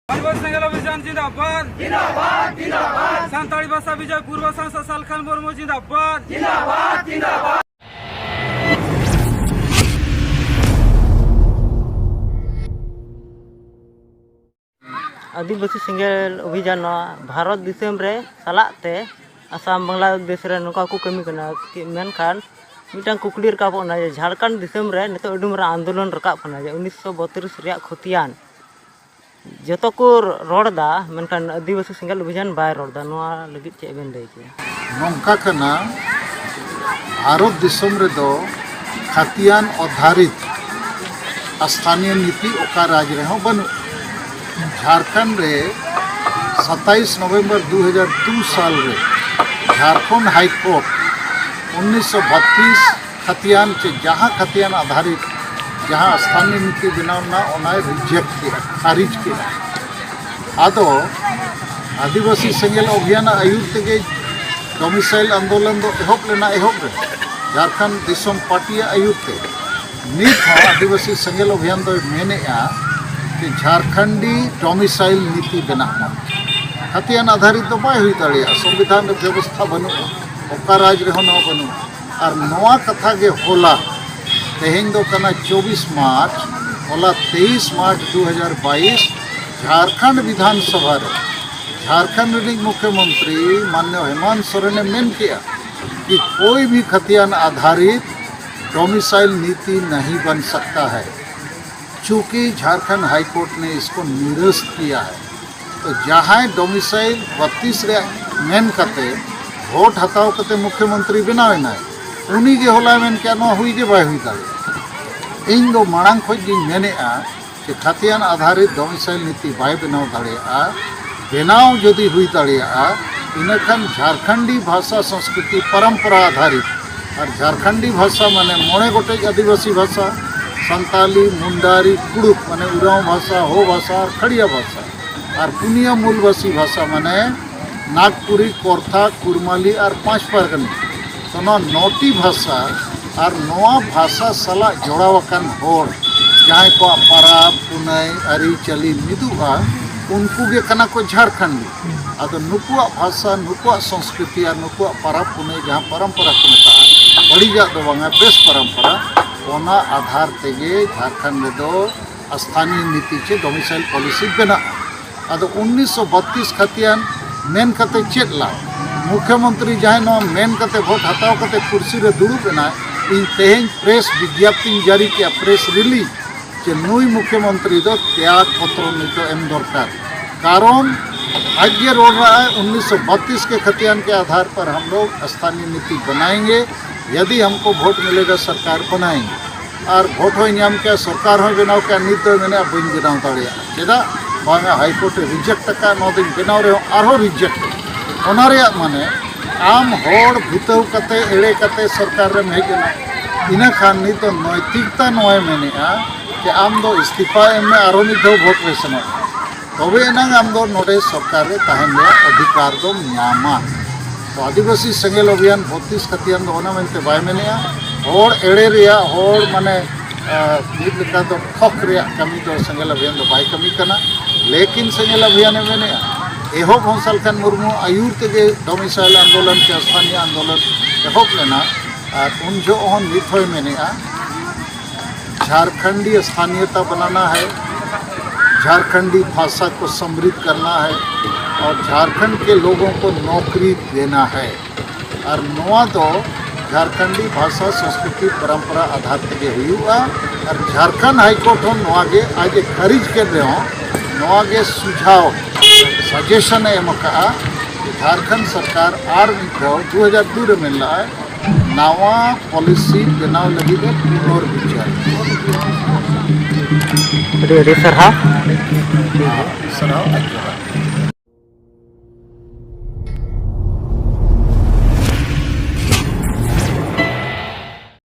आदिवासी संघर्ष अभियान जिंदाबाद जिंदाबाद जिंदाबाद सान्ताली भाषा विजय पूर्व सांसद सालखान मुर्मू जिंदाबाद जिंदाबाद जिंदाबाद। आदिवासी संघर्ष अभियान भारत दिसम रे सालाते आसाम बांग्लादेश रे नोका को कमी कना मेनखान मिटांग कुकली रकाब ना झारखंड दिसम रे नितो अडुम रा आंदोलन रकाब कना 1932 रे खतियान जतो को रोडदा मेनखान आदिवासी संघर्ष अभियान बाय रोडदा नोआ लगित चे बेन लई के नोंका कना भारत दिसम रे दो खतियान आधारित स्थानीय नीति ओका राज रे हो बनु झारखंड रे 27 नवंबर 2002 साल रे झारखंड हाई कोर्ट 1932 खतियान से जहाँ खतियान आधारित जहाँ स्थानीय नीति बनावना उन्हें रिजेक्ट किया खारिज किया आदो आदिवासी संघर्ष अभियान आयुक्त के डोमिसाइल आंदोलन दो एहब लेना एहब रे झारखंड दिसम पार्टी आयुक्त नित आदिवासी संघर्ष अभियान दो मेनेआ कि झारखंडी डोमिसाइल नीति बनाना खतियान आधारित तो बाय हुई दाड़िया संविधान व्यवस्था बनू ओका राज रे होना बनू और नवा कथा के होला तेहें दो कना 24 मार्च होला 23 मार्च 2022 झारखंड विधानसभा रे झारखंड मुख्यमंत्री माननीय हेमंत सोरेन ने मेन किया कि कोई भी खतियान आधारित डोमिसाइल नीति नहीं बन सकता है चूँकि झारखंड हाई कोर्ट ने इसको निरस्त किया है। तो जहाँ डोमिसाइल 32 रे मेन कते वोट हताव कते मुख्यमंत्री बनावेना उन्हीं के होला मेन क्या ना हुई के बाय हुई दाड़े इन दो मांग खोज गिन मेनेआ कि खतियान आधारित डोमिसाइल नीति बाय बनाव दाड़ेआ बनाव जदि हुई दाड़ेआ इनखान झारखंडी भाषा संस्कृति परंपरा आधारित और झारखंडी भाषा माने मोड़े गोटे आदिवासी भाषा संताली मुंडारी कुड़ुक माने उराव भाषा हो भाषा और खड़िया भाषा और पुनिया मूलवासी भाषा माने नागपुरी कोरथा कुरमाली और पाँच परगनी तो नौटी भाषा और नवा भाषा सला जोड़ावाकान होड़ जहाँ को पराब पुनई अरीचली मिदुआ उनको के कना को झारखंडी आदो नुकुआ भाषा नुकुआ संस्कृति और नुकुआ पराब पुनई जहाँ परंपरा को मेता बड़ी जा दो बांगा बेस परंपरा ओना आधार तेगे झारखंड में दो स्थानीय नीति चे डोमिसाइल पॉलिसी बना आदो 1932 खतियान मेन कते चेतला मुख्यमंत्री जहाँ नो मेन कते वोट हताव कते कुर्सी रे दुड़ू बना इन तेहें प्रेस विज्ञप्ति जारी किया प्रेस रिलीज जे नुई मुख्यमंत्री दो त्याग पत्र नितो एम दरकार कारण आज ये रोड रहा है 1932 के खतियान के आधार पर हम लोग स्थानीय नीति बनाएंगे यदि हमको वोट मिलेगा सरकार बनाएंगे और वोट हो नाम क्या सरकार हो बनाव क्या नित मैंने बन बनाव दाड़िया चेदा बांगा हाईकोर्ट रिजेक्ट का नो दिन बनाव रे आरो रिजेक्ट ओना रे माने आम होड़ भूतव कते एड़े कते सरकार रे हेजना इना खान नित नैतिकता नय मेनेआ कि आम दो इस्तीफा एम आरो नित वोट रेसनो तबे एनांग आम दो नोडे सरकार रे ताहेन रे अधिकार दो न्यामा तो आदिवासी संघर्ष अभियान 32 खतियान दो ओना मेनते बाय मेनेआ होड़ एड़े रिया होड़ माने नित लेका दो ठक रिया कमी दो संघर्ष अभियान दो बाय कमी कना लेकिन संघर्ष अभियान मेनेआ एहब हों सालखान मुर्मू आयुर तेगे डोमिसाइल आंदोलन के स्थानीय आंदोलन एहब लेना और उन जो ओहन नित होय मेनेआ झारखंडी स्थानीयता बनाना है झारखंडी भाषा को समृद्ध करना है और झारखंड के लोगों को नौकरी देना है और नवा दो झारखंडी भाषा संस्कृति परंपरा आधार तेगे हुआ और झारखंड हाईकोर्ट हो नवागे आज खारिज कर रहे हो नवागे सुझाव सजेशन एम कहा कि झारखंड सरकार आर 2002 रे मिल रहा है नवा पॉलिसी बनाव लगी पुनर्विचार सरहा